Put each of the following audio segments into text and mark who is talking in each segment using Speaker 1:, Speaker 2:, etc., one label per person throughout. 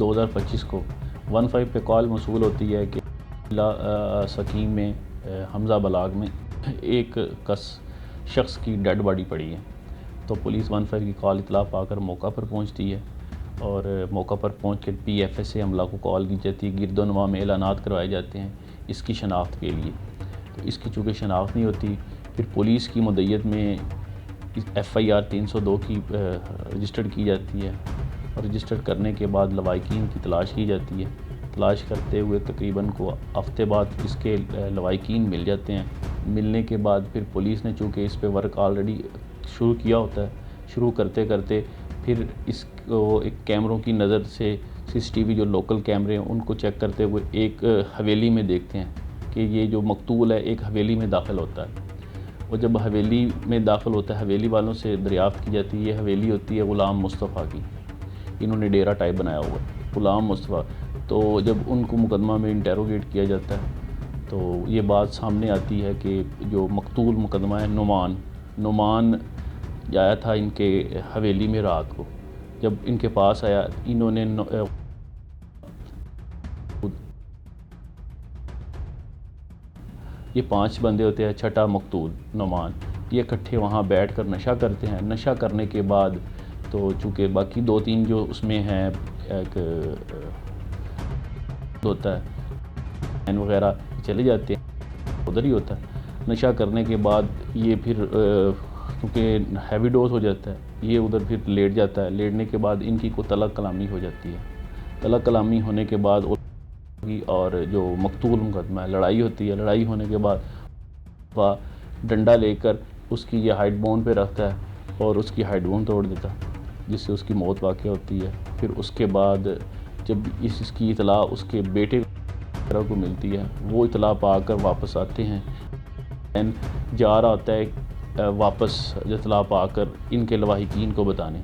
Speaker 1: 2025 को 15 पे कॉल मौसूल होती है कि सकीम में हमज़ा बलाग में एक शख्स की डेड बॉडी पड़ी है। तो पुलिस 15 की कॉल इतला पाकर मौका पर पहुंचती है और मौका पर पहुंच कर PFS अमला को कॉल की जाती है। गिरदोनवा में ऐलानात करवाए जाते हैं इसकी शनाख्त के लिए। तो इसकी चूँकि शनाख्त नहीं होती, फिर पुलिस की मुद्दत में FIR 302 की रजिस्टर्ड की जाती है और रजिस्टर्ड करने के बाद लवाहिकीन की तलाश की जाती है। तलाश करते हुए तकरीबन को हफ्ते बाद इसके लवाहिकीन मिल जाते हैं। मिलने के बाद फिर पुलिस ने चूँकि इस पे वर्क ऑलरेडी शुरू किया होता है, शुरू करते करते फिर इसको एक कैमरों की नज़र से CCTV जो लोकल कैमरे हैं उनको चेक करते हुए एक हवेली में देखते हैं कि ये जो मकतूल है एक हवेली में दाखिल होता है। और जब हवेली में दाखिल होता है, हवेली वालों से दरियाफ़्त की जाती है। ये हवेली होती है ग़ुलाम मुस्तफ़ा की, इन्होंने डेरा टाइप बनाया हुआ है ग़ुलाम मुस्तफ़ा। तो जब उनको मुकदमा में इंटेरोगेट किया जाता है तो ये बात सामने आती है कि जो मकतूल मुकदमा है नुमान आया था इनके हवेली में रात को। जब इनके पास आया, इन्होंने ये 5 बंदे होते हैं, छठा मकतूल नुमान, ये इकट्ठे वहाँ बैठ कर नशा करते हैं। नशा करने के बाद तो चूँकि बाकी 2-3 जो उसमें हैं एक होता है वगैरह चले जाते हैं, उधर ही होता है। नशा करने के बाद ये फिर क्योंकि हैवी डोज हो जाता है, ये उधर फिर लेट जाता है। लेटने के बाद इनकी को तलक कलामी हो जाती है। तलक कलामी होने के बाद और जो मकतूल मुकदमा है लड़ाई होती है। लड़ाई होने के बाद वह डंडा लेकर उसकी ये हाइट बोन पे रखता है और उसकी हाइट बोन तोड़ देता है, जिससे उसकी मौत वाक़ होती है। फिर उसके बाद जब इसकी इतला उसके बेटे को मिलती है, वो इतला पाकर वापस आते हैं। जा रहा होता है वापस इतला पाकर इनके लवाहिकीन को बताने।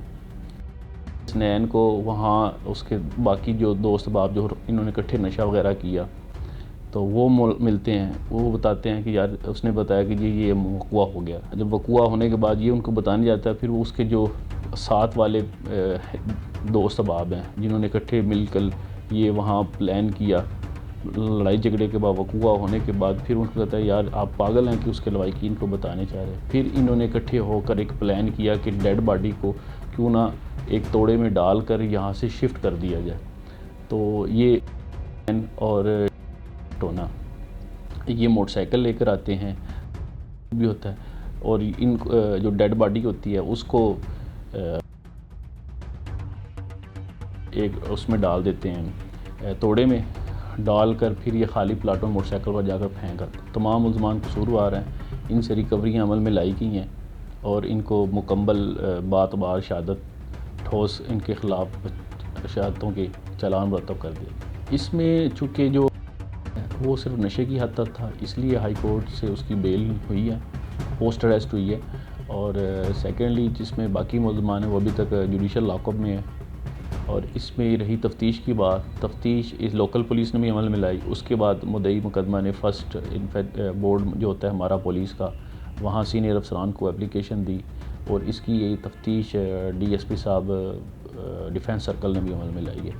Speaker 1: स्नैन को वहाँ उसके बाकी जो दोस्त बाप जो इन्होंने इकट्ठे नशा वगैरह किया तो वो मिलते हैं। वो बताते हैं कि यार उसने बताया कि जी ये वक़ुआ हो गया। जब वक़ुआ होने के बाद ये उनको बताने जाता है, फिर वो उसके जो साथ वाले दोस्त बाप हैं जिन्होंने इकट्ठे मिलकर ये वहाँ प्लान किया, लड़ाई झगड़े के बाद वक़ुआ होने के बाद फिर उनको कहता है यार आप पागल हैं कि उसके लवाहिकीन को बताने चाह रहे हैं। फिर इन्होंने इकट्ठे होकर एक प्लान किया कि डेड बॉडी को क्यों ना एक तोड़े में डालकर यहाँ से शिफ्ट कर दिया जाए। तो ये और टोना ये मोटरसाइकिल लेकर आते हैं भी होता है और इन जो डेड बॉडी होती है उसको एक उसमें डाल देते हैं, तोड़े में डालकर फिर ये खाली प्लाटों मोटरसाइकिल पर जाकर फेंक कर तमाम मुल्ज़मान कसूरवार हैं। इनसे रिकवरियाँ अमल में लाई गई हैं और इनको मुकम्मल बातबार शहादत ठोस इनके ख़िलाफ़ शहादतों के चालान मुरतब कर दिए। इसमें चूँकि जो वो सिर्फ नशे की हद तक था, इसलिए हाई कोर्ट से उसकी बेल हुई है, पोस्ट अरेस्ट हुई है। और सेकेंडली जिसमें बाकी मुल्ज़मान हैं वो अभी तक जुडिशल लॉकअप में है। और इसमें रही तफ्तीश की बात, तफ्तीश इस लोकल पुलिस ने भी अमल में लाई। उसके बाद मुद्दई मुकदमा ने फर्स्ट इनफैक्ट बोर्ड जो होता है हमारा पुलिस का, वहाँ सीनियर अफसरान को एप्लीकेशन दी और इसकी यही तफ्तीश DSP साहब डिफेंस सर्कल ने भी अमल में लाई है।